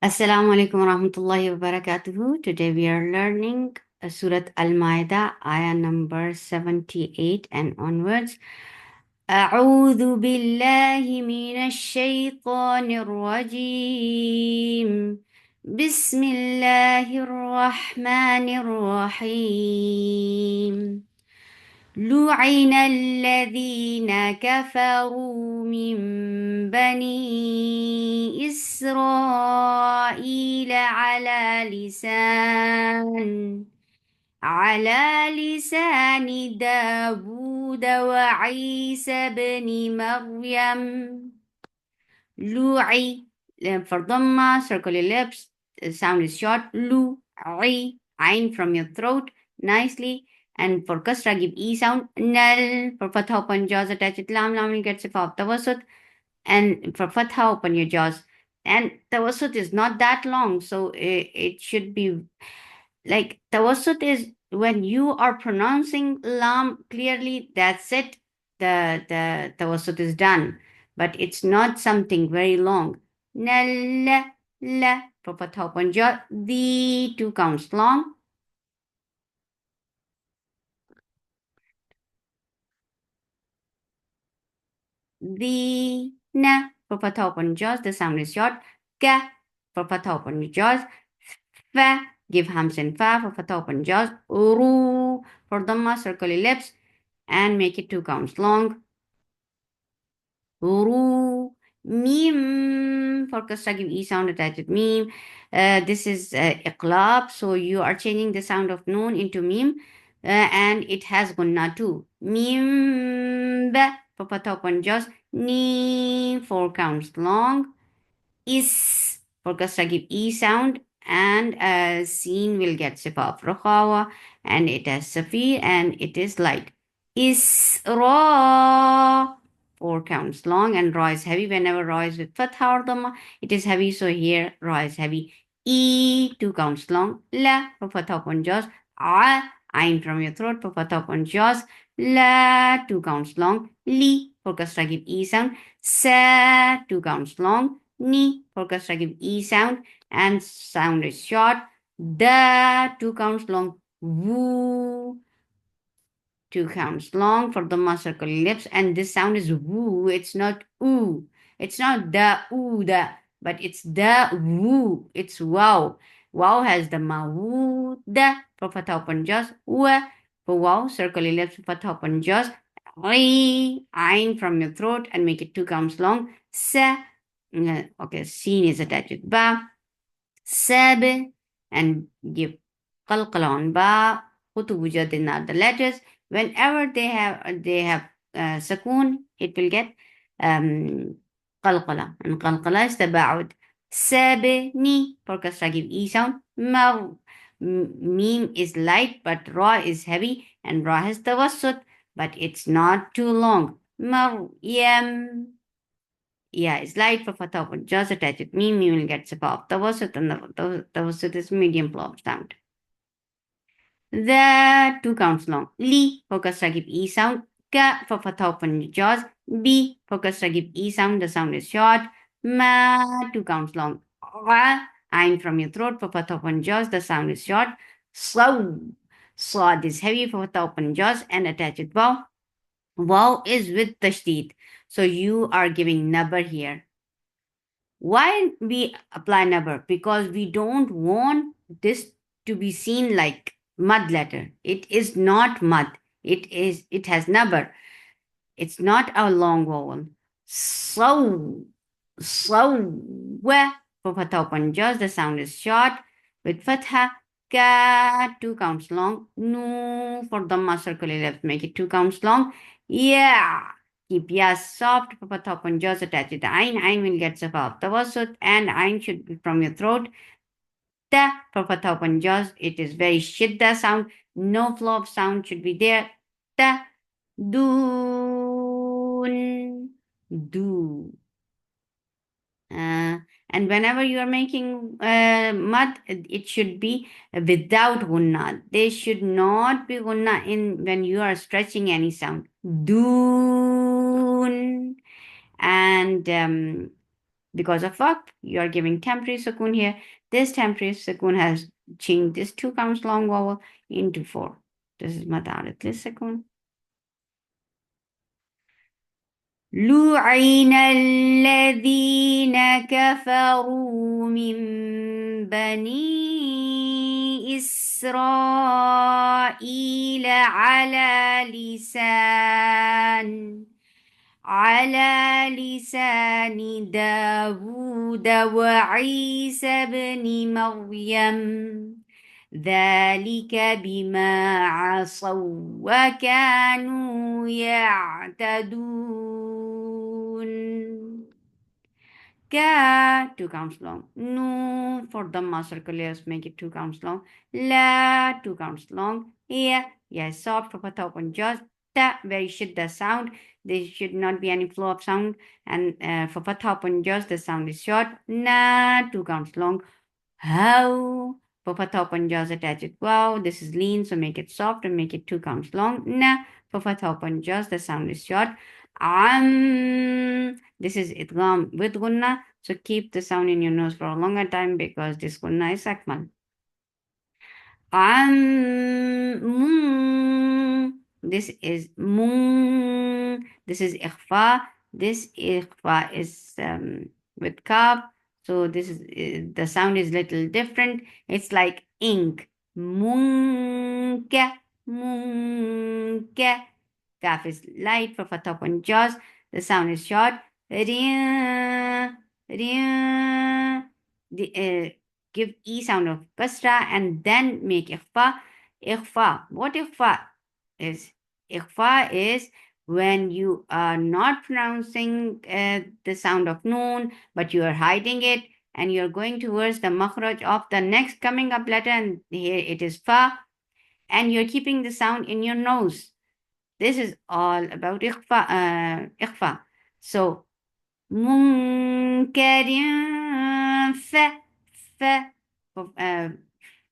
Assalamu alaikum warahmatullahi wabarakatuh. Today we are learning Surah Al-Maida, ayah number 78 and onwards. أعوذ بالله من الشيطان الرجيم. بسم الله الرحمن الرحيم. لعن الذين كفروا من بني إسرائيل على لسان داود وعيسى بن مريم. لوعي for Dhamma, circle your lips, the sound is short. Lu-I, Ain from your throat, nicely. And for Kasra, give E sound. Nal, for Fatha, open jaws, attach it. Lam, you get Sifa of Tawassut. And for Fatha, open your jaws. And Tawassut is not that long, so it should be like tawassut is when you are pronouncing lam clearly, that's it. The tawassut is done. But it's not something very long. Na la for fatha open jaw. The two counts long. The na for fatha open jaws. The sound is short. Ka for fatha open jaws. Fa give hams and fa for fatha open jaws. Ru for dhamma circle your lips and make it two counts long. Ru. Mim for kasra give e sound attached with mim. This is iqlab, so you are changing the sound of noon into mim, and it has gunna too. Mim ba for fatha open jaws. Ni four counts long. Is for kasra give e sound, and seen will get sifa of rakhawa, and it has safi and it is light. Isra four counts long, and ra is heavy. Whenever ra is with fatha or dhamma, it is heavy, so here ra is heavy. E two counts long. La for fatha upon jaws. A ain from your throat for fatha upon jaws. La two counts long. Li for kasra give e sound. Sa two counts long. Ni for kasra give e sound, and sound is short. Da two counts long. Woo two counts long for the circle lips, and this sound is woo. It's not oo. It's not the oo the, but it's the woo. It's wow. Wow has the ma woo the for fatha open jaws. Wa for wow circle lips for fatha open jaws. Ain from your throat and make it two counts long. Sa okay, seen is attached with ba. Sab and give qalqala on ba. Khutu wujadin are the letters. Whenever they have sakoon, it will get qalqala. And qalqala is taba'ud. Sabni for kasra give e sound. Mar meme is light, but ra is heavy, and ra has tawassut, but it's not too long. Maryam. Yeah, it's light for fatha, but just attach it. Meme, you will get sifa of tawassut, and the tawassut is medium plop sound. The two counts long. Li for kasra give e sound. Ka for fatha open your jaws. B for kasra give e sound. The sound is short. Ma two counts long. Ra ain from your throat for fatha open jaws. The sound is short. Saw Sad is heavy for fatha open jaws and attach it wow. Wow is with tashdid. So you are giving nabar here. Why we apply nabar? Because we don't want this to be seen like mud letter. It is not mud. It has nabar. It's not a long vowel. So for fatha open jaws, the sound is short. With fatha, ka two counts long. No for dhamma circle left, make it two counts long. Yeah. Keep ya soft for fatha open jaws, attach it to ain. Ain will get safa of tawassut, and ain should be from your throat. Ta for fatha open jaws, it is very shidda sound. No flow of sound should be there. Ta doon do. And whenever you are making mud, it should be without gunna. There should not be gunna in when you are stretching any sound. Doon. And Because of waqf, you are giving temporary sukoon here. This temporary sukoon has changed this 2 counts long vowel into 4. This is madarat sukoon. لعن الذين كفروا من بني إسرائيل على لسان داود وعيسى بن مريم ذلك بما عصوا وكانوا يعتدون. Ka, 2 counts long. No, for Dhamma circulars, make it 2 counts long. La, 2 counts long. Yeah, soft for Patha open jaws. Ta, very shidda sound. There should not be any flow of sound. And for Patha open jaws, the sound is short. Na, 2 counts long. How? For Fatha open jaws attach it. Wow, this is lean, so make it soft and make it 2 counts long. Na. For Fatha open jaws, the sound is short. This is idgham with gunna, so keep the sound in your nose for a longer time because this gunna is akmal. This is moon. This is ikhfa. This ikhfa is with kaf. So this is the sound is little different. It's like ink. Munka, munka. Kaf is light for fatha on jaws. The sound is short. Riya, riya. Give e sound of kasra and then make ikhfa. Ikhfa. What ikhfa is? Ikhfa is when you are not pronouncing the sound of noon, but you are hiding it and you're going towards the makhraj of the next coming up letter, and here it is fa, and you're keeping the sound in your nose. This is all about ikhfa. Ikhfa. So, munkarin fa, fa.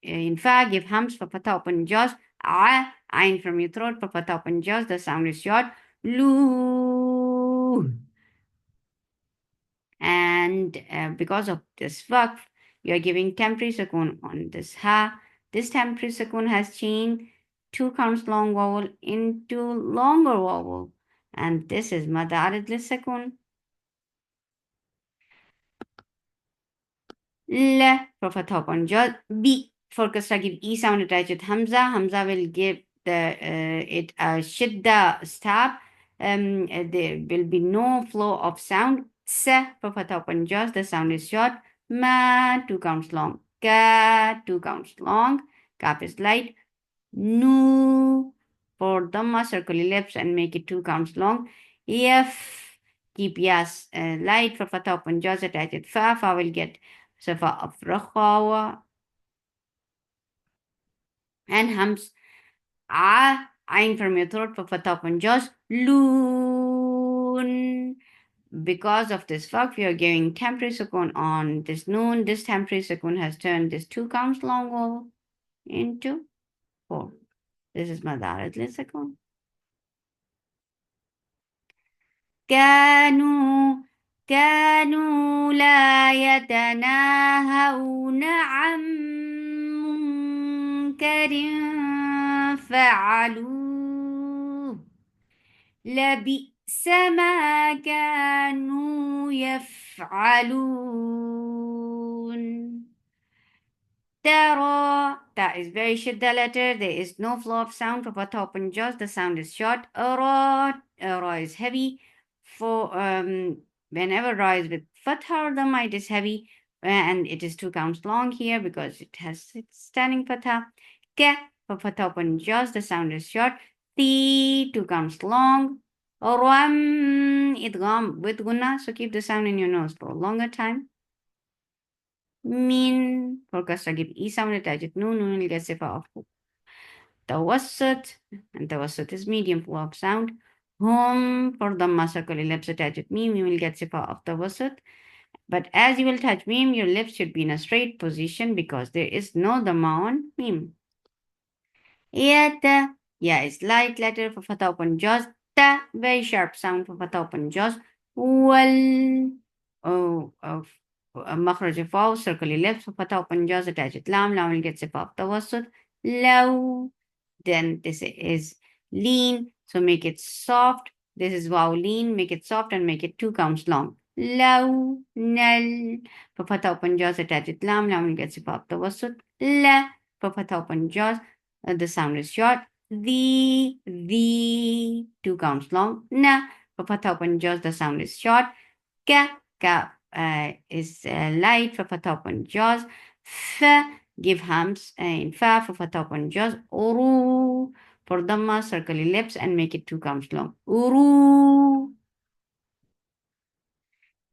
In fa, give hums for fatha open jaws. Ain from your throat for fatha open jaws. The sound is short. Lu. And because of this waqf, you are giving temporary sukoon on this ha. This temporary sukoon has changed 2 counts long vowel into longer vowel. And this is madarid sukoon. La for fatha upon jaw. B for kasra, give e sound attached with hamza. Hamza will give it a shidda stab. There will be no flow of sound. Sa for fatha upon jaws. The sound is short. Ma 2 counts long. Ka 2 counts long. Kaf is light. Nu for dhamma circle ellipse and make it 2 counts long. If keep yas light for fatha upon jaws attached. Fa will get safa of rakhawa and hums ain from your throat for fatha upon jaws. Loon. Because of this fact, we are giving temporary sukoon on this noon. This temporary sukoon has turned this 2 counts long vowel into 4. This is madarat sukoon. كانوا لا يتناهون عن منكر فعلوه لبئس ما كانوا يفعلون. Tara. Ta is very shidda letter. There is no flow of sound for fatha open jaws. The sound is short. Ra is heavy. For whenever ra is with fatha, the might is heavy, and it is 2 counts long here because it has its standing fatha. Ka for fatha open jaws. The sound is short. Ti 2 counts long. Ram idgham with gunna. So keep the sound in your nose for a longer time. Min for kasra, give e sound attached. Noon will get sifa of tawassut, and tawassut is medium flow of sound. Hum for dhamma circle ellipse attached. Mim, you will get sifa of tawassut. But as you will touch mim, your lips should be in a straight position because there is no dhamma on mim. Yata, yeah, is light letter for fatha open jaws. Ta, very sharp sound for fatha open jaws. Wal, مخرج فاو circle ellipse فتح open jaws attached لام will get صفة توسط لو. Then this is lean, so make it soft. This is wow lean, make it soft and make it 2 counts long. لو نل ففتح open jaws attached لام will get صفة توسط لا ففتح open jaws. The sound is short. The 2 counts long. Na ففتح open jaws, the sound is short. Ka is light for فتح open jaws. Give hams in fa for فتح open jaws. Uru for dhamma, circle ellipse and make it 2 counts long. Uru.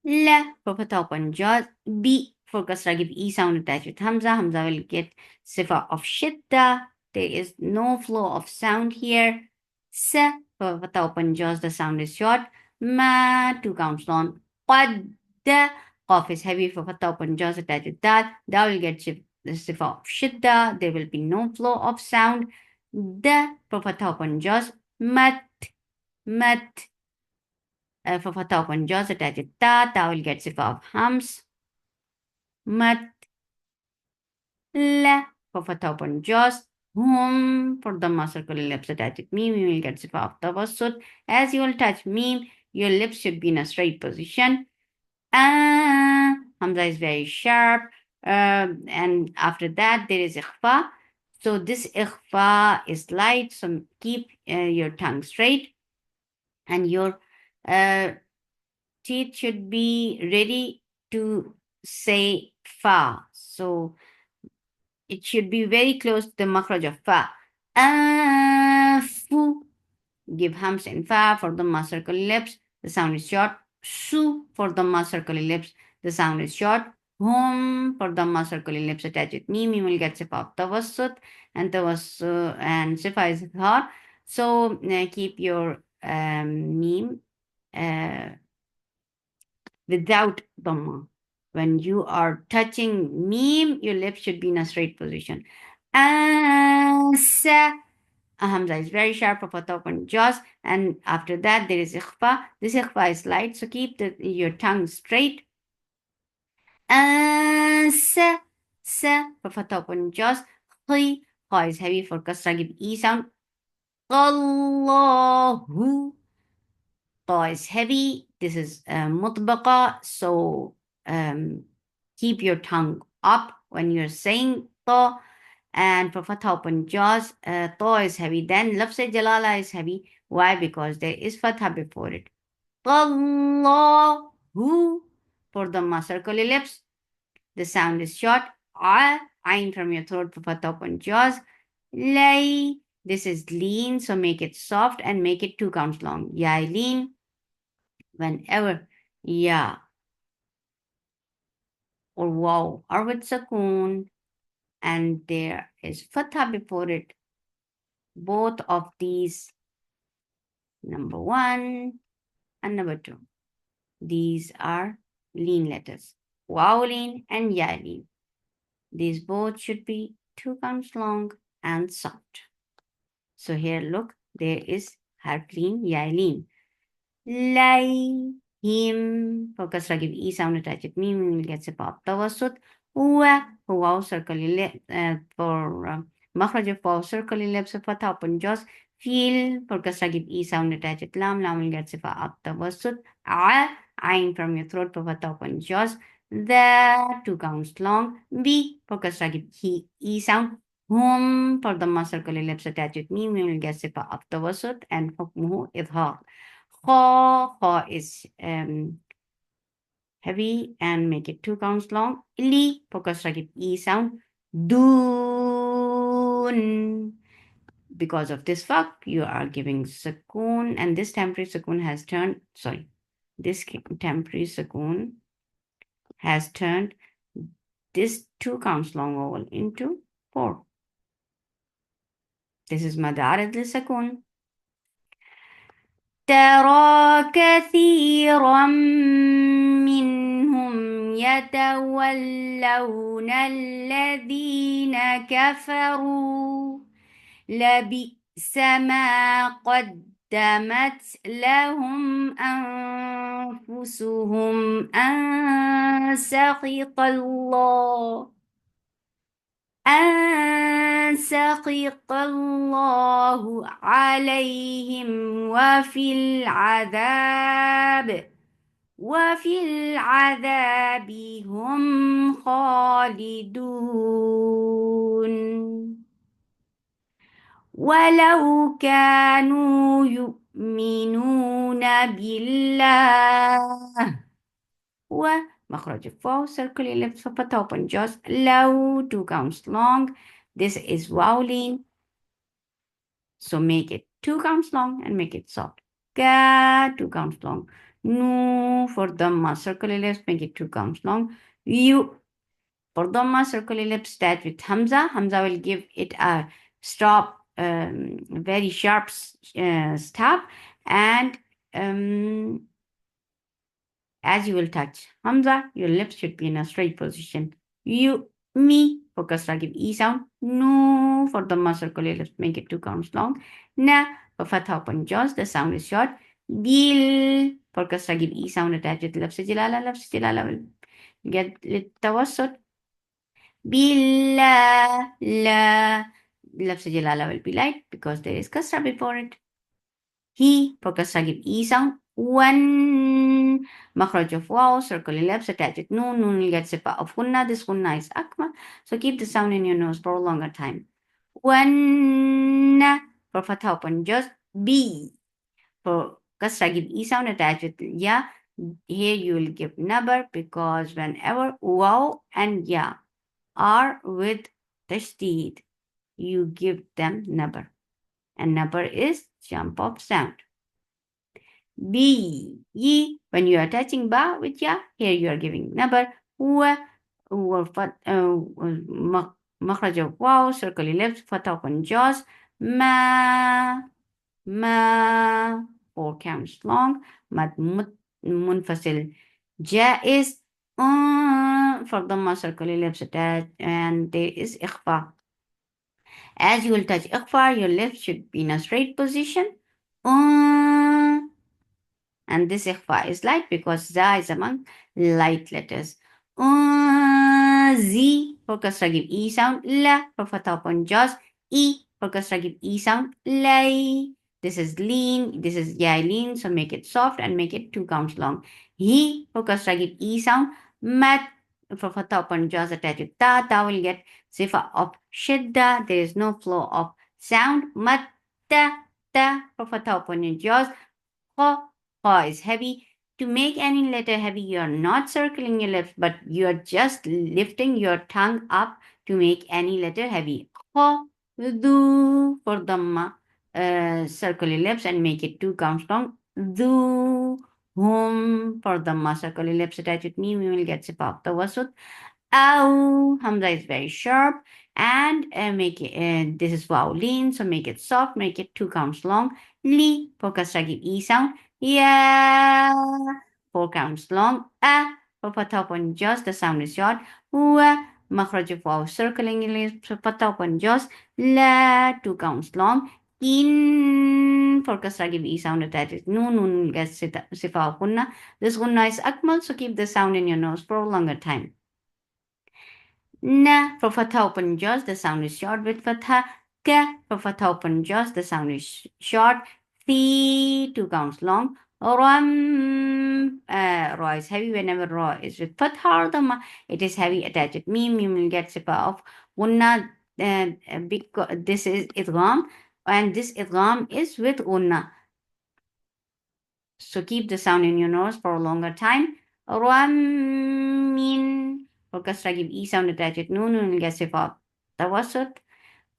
La for فتح open jaws. B for kasra, give e sound attached with hamza. Hamza will get sifa of shidda. There is no flow of sound here. Sa for فتح open jaws, the sound is short. Ma 2 counts long. قد Qaf is heavy for fatha open jaws attached with that. Da will get the sifa of shidda. There will be no flow of sound. Da for fatha open jaws. Mat. For fatha open jaws attached with ta. Ta will get sifa of hams. Mat. La for fatha open jaws. Hum for dhamma circle lips attached with meme. You will get sifa of tawassut. As you will touch meme, your lips should be in a straight position. Hamza is very sharp. And after that, there is ikhfa. So this ikhfa is light. So keep your tongue straight. And your teeth should be ready to say fa. So it should be very close to the makhraj of fa. Fu. Give hams in fa for the circle lips. The sound is short. Su for the circle ellipse. The sound is short. Hum for the circle ellipse attached with meme. You will get sifa of tawassut and sifa is hard. So keep your meme without dhamma. When you are touching meme, your lips should be in a straight position. Sa. Hamza is very sharp for fatha open jaws, and after that there is ikhfa. This ikhfa is light, so keep your tongue straight. Sa for fatha open jaws. Khi is heavy for kasra, give e sound. Allahu. Ta is heavy. This is mutbaqa, so keep your tongue up when you're saying ta. And for fatha open jaws, ta is heavy. Then lafz jalala is heavy. Why? Because there is fatha before it. Allahu for the circle ellipse. The sound is short. Ain from your throat for fatha open jaws. Lay. This is lean, so make it soft and make it 2 counts long. Ya lean. Whenever ya or wow are with sukoon and there is fatha before it, both of these, number 1 and number 2, these are lean letters. Wow lean and ya lean. These both should be 2 counts long and soft. So here look, there is harf lean, ya lean. Lay him. Focus give e sound attached with meme. We will get sifa of tawassut. Wow circle for makhraj of wow circle ellipse fatha open jaws. Feel focus give e sound attached with lam. Lam will get sifa of tawassut. Ain from your throat for fatha open jaws. The 2 counts long. B focus give e sound. Hum for the circle ellipse attached with meme. We will get sifa of tawassut and hukmuhu idhar. Kha is heavy and make it 2 counts long. Li, focus give E sound. Doon. Because of this fak, you are giving sukoon, and this temporary sukoon has turned, this temporary sukoon has turned this 2 counts long vowel into 4. This is madar al-sukoon. ترى كثيرا منهم يتولون الذين كفروا لبئس ما قدمت لهم أنفسهم أن سخط الله عليهم وفي العذاب هم خالدون ولو كانوا يؤمنون بالله ومخرج الواو circle your lips for open jaws low 2 counts long. This is vowel, so make it 2 counts long and make it soft. Ka 2 counts long. Nu for Dhamma circle your lips, make it 2 counts long. You for Dhamma circle your lips, start with Hamza. Hamza will give it a stop, very sharp stop, and as you will touch Hamza, your lips should be in a straight position. You, me, for Kasra, give E sound. No, for Dhamma circle your lips, make it 2 counts long. Na, for Fatha open jaws, the sound is short. Bil, for Kasra, give E sound, attach with lafz jalala will get lit tawassut. Billah, la, lafz jalala will be light because there is Kasra before it. He, for Kasra, give E sound. One, makhraj of wow, circle ellipse, attach it. Noon will get sifa of gunna. This gunna is akma. So keep the sound in your nose for a longer time. One, for fatha open just B. For Kasra, give E sound, attach it. Ya. Here you will give nabar because whenever wow and ya are with tashdid, you give them nabar. And nabar is jump of sound. B, ye, when you are touching ba with ya, here you are giving number. Makhraj of wow, circle your lips, fatha open jaws. Ma, 4 counts long. Mad munfasil. Jaiz, for dhamma, circle your lips attached, and there is ikhfa. As you will touch ikhfa, your lips should be in a straight position. And this ikhfa is light because za is among light letters. Z for kasra give E sound. La for fatha upon jaws. E for kasra give E sound. Lay. This is lean. This is ya lean. So make it soft and make it 2 counts long. He for kasra give E sound. Mat for fatha upon jaws attached with ta. Ta will get sifa of shidda. There is no flow of sound. Mat ta. Ta for fatha upon your jaws. Kha is heavy. To make any letter heavy, you are not circling your lips, but you are just lifting your tongue up to make any letter heavy. Kha, du for dhamma. Circle your lips and make it 2 counts long. Du, hum for dhamma. Circle your lips attach with me. We will get sipa of tawasut. Ow, Hamza is very sharp and make it, this is wow lean, so make it soft, make it 2 counts long. Li, for kasra give E sound. Yeah, 4 counts long. For fatha upon jaws, the sound is short. Wa, makhraj of wow, circling lips, fatha upon jaws. La, 2 counts long. In, for kasra give E sound attached. Noon gets sifa of gunna. This gunna is akmal, so keep the sound in your nose for a longer time. Na for fatha open jaws, the sound is short with fatha. Ka for fatha open jaws, the sound is short. Fi 2 counts long. Ram, ra is heavy whenever ra is with fatha or dhamma. It is heavy attached with mim. Mim will get sifa of gunna. Because this is idgham and this idgham is with gunna. So keep the sound in your nose for a longer time. Ramin. For kasra give E sound attached with noon will get sifa tawassut.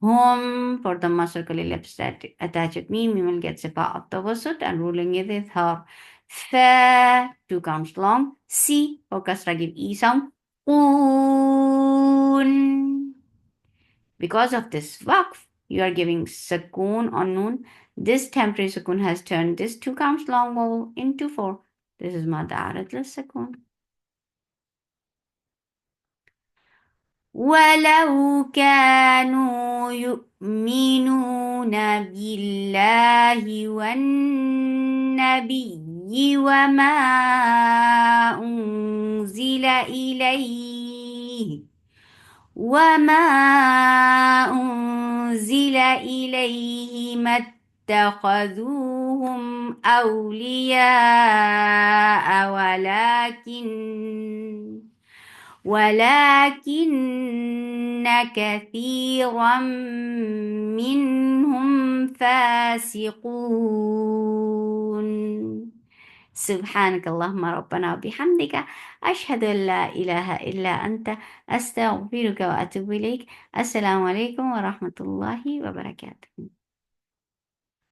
Home for the circle ellipse attached with me will get sifa of tawassut and ruling it with her. Fa 2 counts long. C for kasra give E sound. Un. Because of this waqf, you are giving sukoon on noon. This temporary sukoon has turned this 2 counts long vowel into 4. This is mad aratless sukoon. ولو كانوا يؤمنون بالله والنبي وما أنزل إليه ما اتخذوهم أولياء ولكن كثيرا منهم فاسقون. سبحانك اللهم ربنا وبحمدك، أشهد أن لا إله إلا أنت، أستغفرك وأتوب إليك. السلام عليكم ورحمة الله وبركاته.